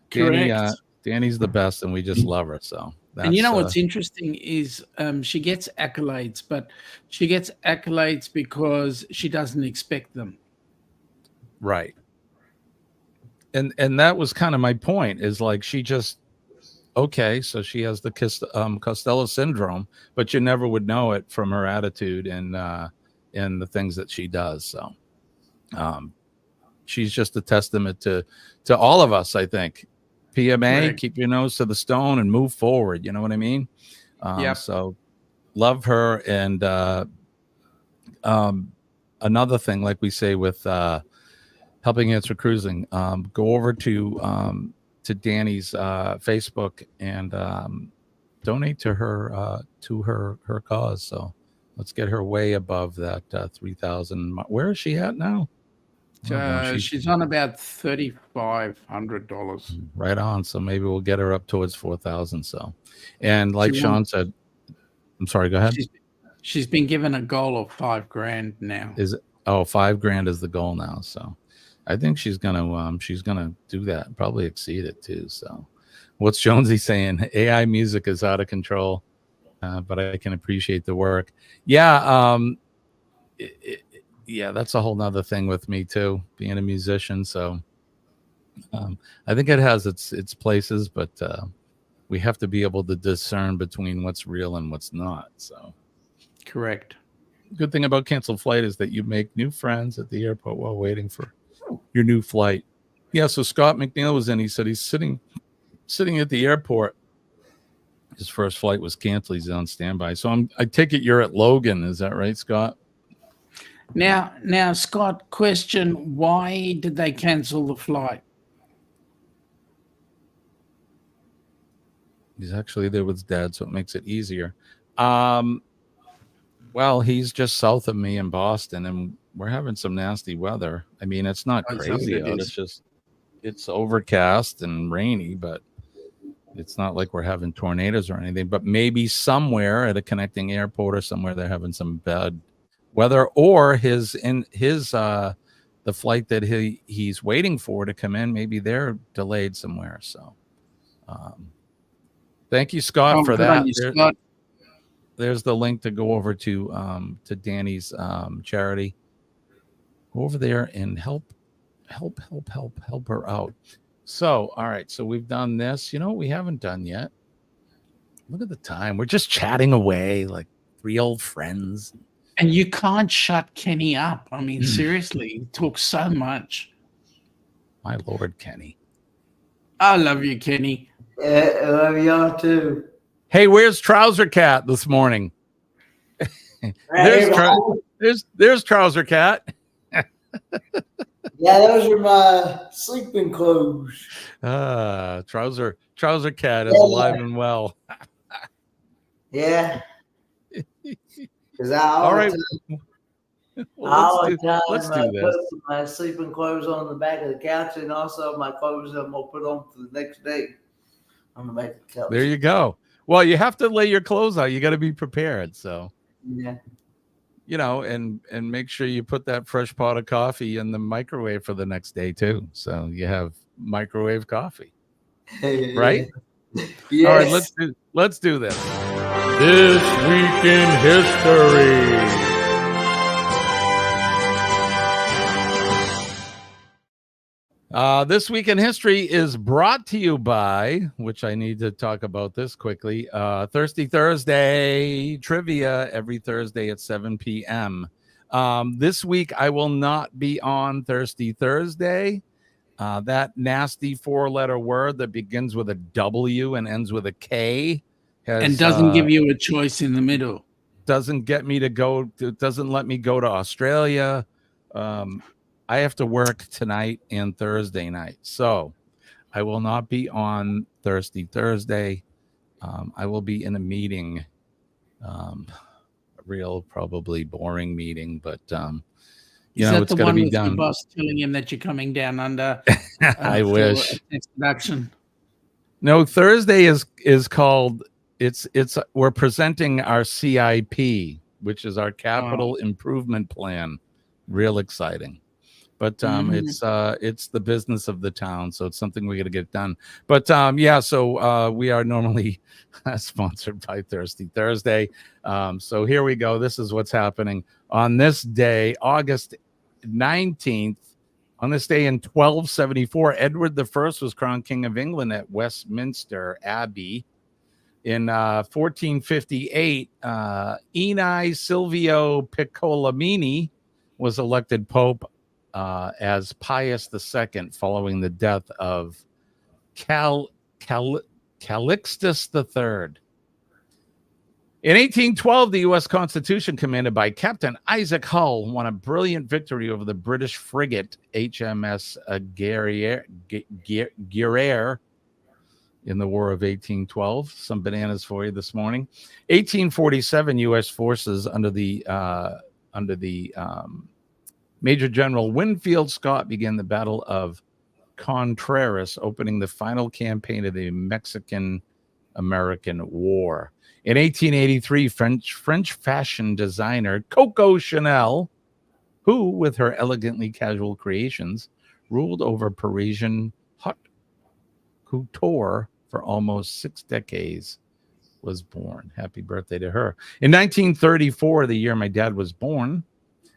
Danny's the best, and we just love her. So and you know what's interesting is she gets accolades, but she gets accolades because she doesn't expect them. Right. And that was kind of my point, is like she just, okay, so she has the Costello syndrome, but you never would know it from her attitude and the things that she does. So she's just a testament to all of us, I think. PMA, Correct. keep your nose to the stone and move forward. You know what I mean? Yep. So love her. And another thing, like we say with Helping Hands for Cruising, go over to Danny's Facebook and donate to her cause. So let's get her way above that 3,000. Where is she at now? She's on about $3,500. Right on. So maybe we'll get her up towards 4,000. So, and like Sean said, I'm sorry, go ahead. She's been given a goal of $5,000 now. $5,000 is the goal now. So I think she's gonna do that, probably exceed it too. So what's Jonesy saying? AI music is out of control, but I can appreciate the work. Yeah. Yeah, that's a whole nother thing with me too, being a musician. So I think it has its places, but we have to be able to discern between what's real and what's not. So correct. Good thing about canceled flight is that you make new friends at the airport while waiting for your new flight. Yeah, so Scott McNeil was in. He said he's sitting at the airport. His first flight was canceled. He's on standby. So I take it you're at Logan. Is that right, Scott? Now, Scott, question, why did they cancel the flight? He's actually there with his dad, so it makes it easier. Well, he's just south of me in Boston, and we're having some nasty weather. I mean, it's not crazy out. It's overcast and rainy, but it's not like we're having tornadoes or anything. But maybe somewhere at a connecting airport or somewhere they're having some bad weather, or the flight that he's waiting for to come in, maybe they're delayed somewhere. So thank you, Scott, for that. There's the link to go over to Danny's charity. Go over there and help her out. So all right, so we've done this. You know what we haven't done yet? Look at the time. We're just chatting away like three old friends. And you can't shut Kenny up. I mean, seriously, he talks so much. My Lord, Kenny. I love you, Kenny. Yeah, I love y'all too. Hey, where's Trouser Cat this morning? There's Trouser Cat. Yeah, those are my sleeping clothes. Trouser Cat is alive and well. Yeah. Because let's do this. Put my sleeping clothes on the back of the couch, and also my clothes I'm gonna put on for the next day on the back of the couch. There you go. Well, you have to lay your clothes out. You got to be prepared. So yeah, you know, and make sure you put that fresh pot of coffee in the microwave for the next day too. So you have microwave coffee, right? Yes. All right, let's do this. This Week in History. This Week in History is brought to you by, which I need to talk about this quickly, Thirsty Thursday trivia every Thursday at 7 p.m. This week, I will not be on Thirsty Thursday. That nasty four-letter word that begins with a W and ends with a K. And doesn't give you a choice in the middle. Doesn't let me go to Australia. I have to work tonight and Thursday night. So I will not be on Thirsty Thursday. I will be in a meeting, a real probably boring meeting, but you know, it's going to be done. Your boss telling him that you're coming down under. I wish. Introduction. No, Thursday is called. We're presenting our CIP, which is our capital improvement plan. Real exciting. But it's the business of the town, so it's something we got to get done. But so we are normally sponsored by Thirsty Thursday. So here we go. This is what's happening on this day, August 19th. On this day in 1274, Edward I was crowned King of England at Westminster Abbey. In 1458, Eni Silvio Piccolomini was elected Pope. as Pius II following the death of Calixtus III. In 1812, the U.S. Constitution, commanded by Captain Isaac Hull, won a brilliant victory over the British frigate HMS Guerriere in the War of 1812. Some bananas for you this morning. 1847, U.S. forces under the Major General Winfield Scott began the Battle of Contreras, opening the final campaign of the Mexican-American War. In 1883, French fashion designer Coco Chanel, who, with her elegantly casual creations, ruled over Parisian haute couture for almost 6 decades, was born. Happy birthday to her. In 1934, the year my dad was born,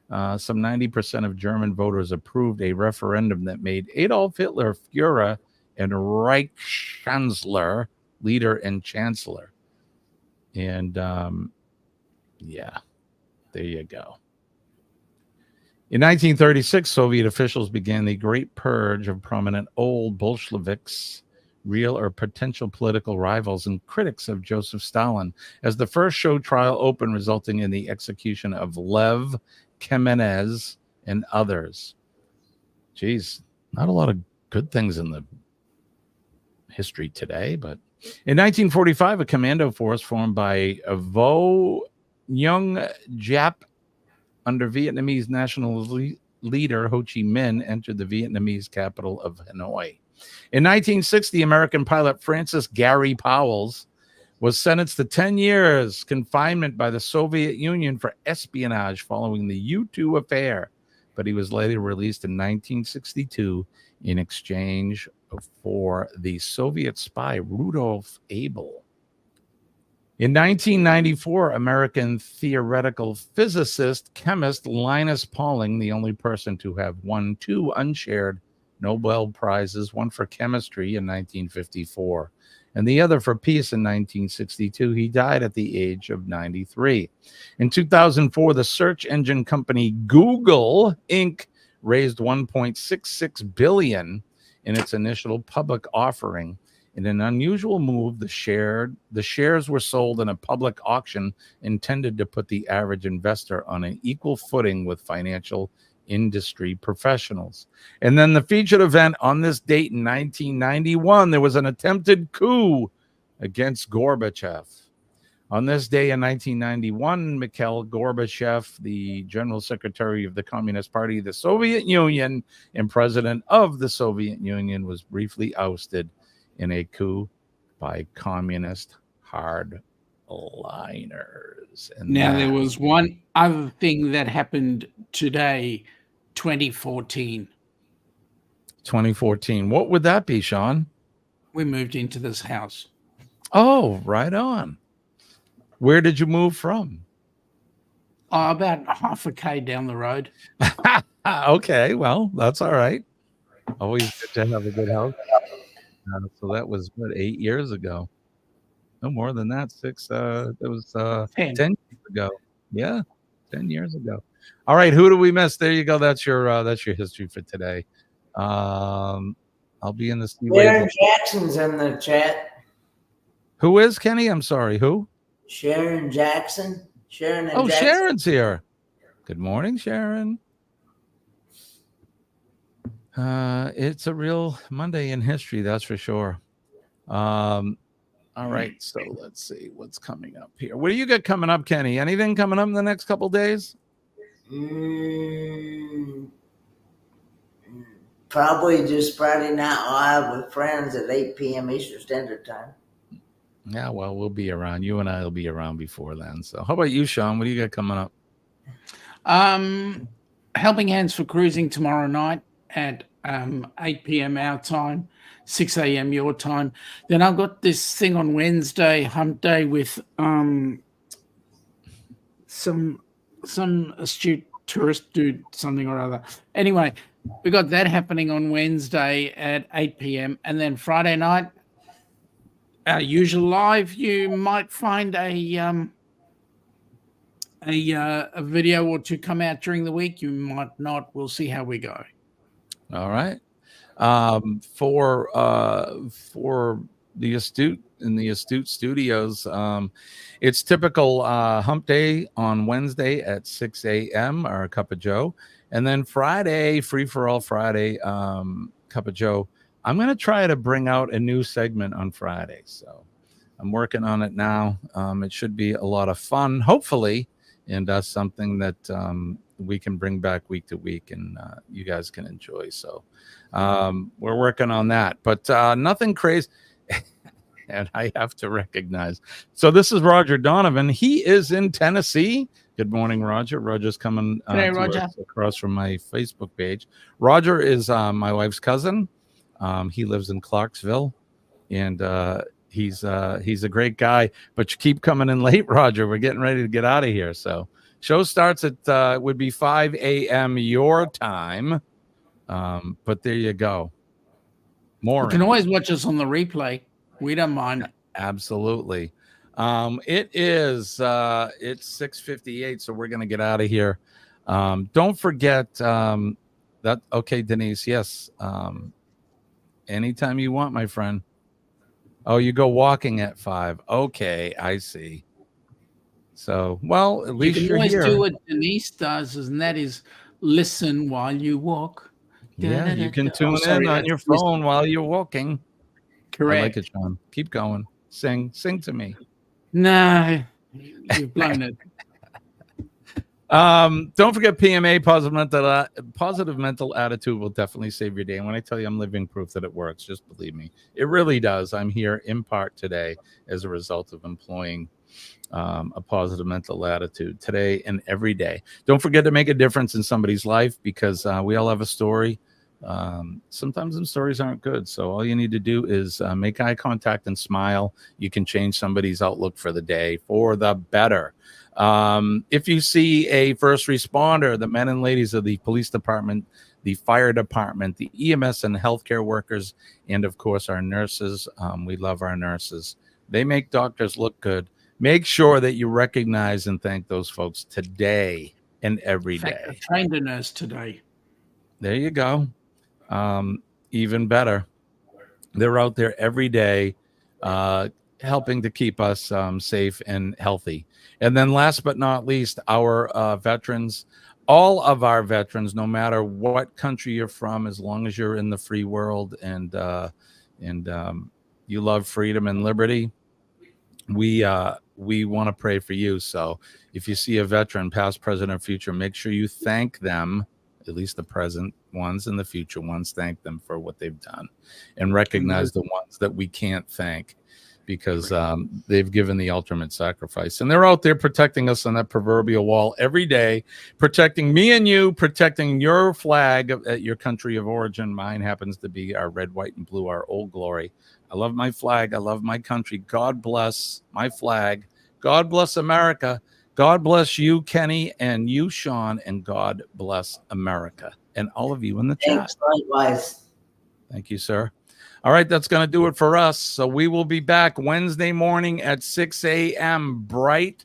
some 90% of German voters approved a referendum that made Adolf Hitler Führer and Reichschancellor, leader and chancellor. And yeah, there you go. In 1936, Soviet officials began the Great Purge of prominent old Bolsheviks, real or potential political rivals and critics of Joseph Stalin, as the first show trial opened, resulting in the execution of Lev Kamenez and others. Geez, not a lot of good things in the history today, but in 1945, a commando force formed by Vo Nguyen Giap under Vietnamese national leader Ho Chi Minh entered the Vietnamese capital of Hanoi. In 1960, American pilot Francis Gary Powles was sentenced to 10 years confinement by the Soviet Union for espionage following the U-2 affair, but he was later released in 1962 in exchange for the Soviet spy Rudolf Abel. In 1994, American theoretical physicist, chemist Linus Pauling, the only person to have won 2 unshared Nobel Prizes, one for chemistry in 1954 and the other for peace in 1962. He died at the age of 93. In 2004, the search engine company Google Inc. raised $1.66 billion in its initial public offering. In an unusual move, the shares were sold in a public auction intended to put the average investor on an equal footing with financial industry professionals. And then the featured event on this date in 1991, there was an attempted coup against Gorbachev. On this day in 1991, Mikhail Gorbachev, the General Secretary of the Communist Party of the Soviet Union and President of the Soviet Union, was briefly ousted in a coup by communist hardliners. And now, there was one other thing that happened today, 2014. 2014. What would that be, Sean? We moved into this house. Oh, right on. Where did you move from? About half a K down the road. Okay, well, that's all right. Always good to have a good house. So that was, what, 8 years ago? No more than that. 6. That was 10 years ago. Yeah, 10 years ago. All right, who do we miss? There you go. That's your history for today. I'll be in the Sharon Jackson's in the chat. Who is, Kenny? I'm sorry. Who? Sharon Jackson. Jackson. Sharon's here. Good morning, Sharon. It's a real Monday in history, that's for sure. All right, so let's see what's coming up here. What do you got coming up, Kenny? Anything coming up in the next couple days? Probably just Friday Night Live with friends at 8 p.m. Eastern Standard Time. Yeah, well, we'll be around. You and I will be around before then. So how about you, Sean? What do you got coming up? Helping Hands for Cruising tomorrow night at 8 p.m. our time, 6 a.m. your time. Then I've got this thing on Wednesday, Hump Day, with some astute tourist dude, something or other. Anyway, we got that happening on Wednesday at 8 p.m. And then Friday night, our usual live, you might find a a video or two come out during the week. You might not. We'll see how we go. All right. For the Astute in the Astute Studios, it's typical hump day on Wednesday at 6 a.m. or a cup of Joe, and then Friday, free for all Friday, cup of Joe. I'm going to try to bring out a new segment on Friday, so I'm working on it now. It should be a lot of fun, hopefully, and something that we can bring back week to week, and you guys can enjoy. So we're working on that, but nothing crazy. And I have to recognize. So this is Roger Donovan. He is in Tennessee. Good morning, Roger. Roger's coming Hey, Roger. across from my Facebook page. Roger is my wife's cousin. He lives in Clarksville, and he's a great guy. But you keep coming in late, Roger. We're getting ready to get out of here. So show starts at would be 5 a.m. your time. But there you go. More. You can always watch us on the replay. We don't mind. Absolutely. It is it's 6:58, so we're gonna get out of here. Don't forget that. Okay, Denise. Yes. Anytime you want, my friend. Oh, you go walking at 5. Okay, I see. So, well, at least you can you're always here. do what Denise does, and that is listen while you walk. Yeah, you can tune in on your phone while you're walking. Correct. I like it, Sean. Keep going. Sing to me. No, you've blown it. Don't forget PMA, positive mental attitude will definitely save your day. And when I tell you I'm living proof that it works, just believe me, it really does. I'm here in part today as a result of employing a positive mental attitude today and every day. Don't forget to make a difference in somebody's life, because we all have a story. Sometimes them stories aren't good, so all you need to do is make eye contact and smile. You can change somebody's outlook for the day for the better. If you see a first responder, the men and ladies of the police department, the fire department, the EMS and healthcare workers, and of course our nurses, we love our nurses. They make doctors look good. Make sure that you recognize and thank those folks today and every day. I trained a nurse today. There you go. Even better. They're out there every day helping to keep us safe and healthy. And then last but not least, our veterans, all of our veterans, no matter what country you're from, as long as you're in the free world and you love freedom and liberty, we want to pray for you. So if you see a veteran, past, present, or future, make sure you thank them. At least the present ones and the future ones, thank them for what they've done, and recognize the ones that we can't thank, because they've given the ultimate sacrifice, and they're out there protecting us on that proverbial wall every day, protecting me and you, protecting your flag at your country of origin. Mine happens to be our red, white, and blue, our old glory. I love my flag. I love my country. God bless my flag. God bless America. God bless you, Kenny, and you, Sean, and God bless America, and all of you in the chat. Thanks, likewise. Thank you, sir. All right, that's going to do it for us. So we will be back Wednesday morning at 6 a.m. Bright,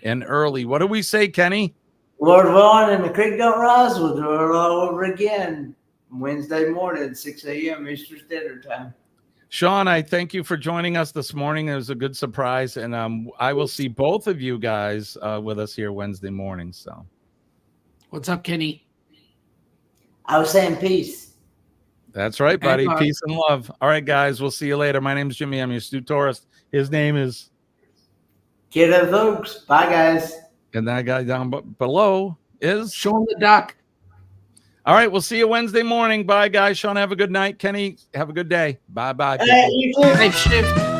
and early. What do we say, Kenny? Lord willing, and the creek don't rise, we'll do it all over again Wednesday morning, 6 a.m. Eastern Standard Time. Sean, I thank you for joining us this morning. It was a good surprise, and I will see both of you guys with us here Wednesday morning. So, what's up, Kenny? I was saying peace. That's right, buddy. Peace and love. All right, guys, we'll see you later. My name is Jimmy. I'm your Astute Tourist. His name is Kiddo folks. Bye, guys. And that guy down below is Sean the Duck. All right, we'll see you Wednesday morning. Bye, guys. Sean, have a good night. Kenny, have a good day. Bye-bye. Hey, you too. Night shift.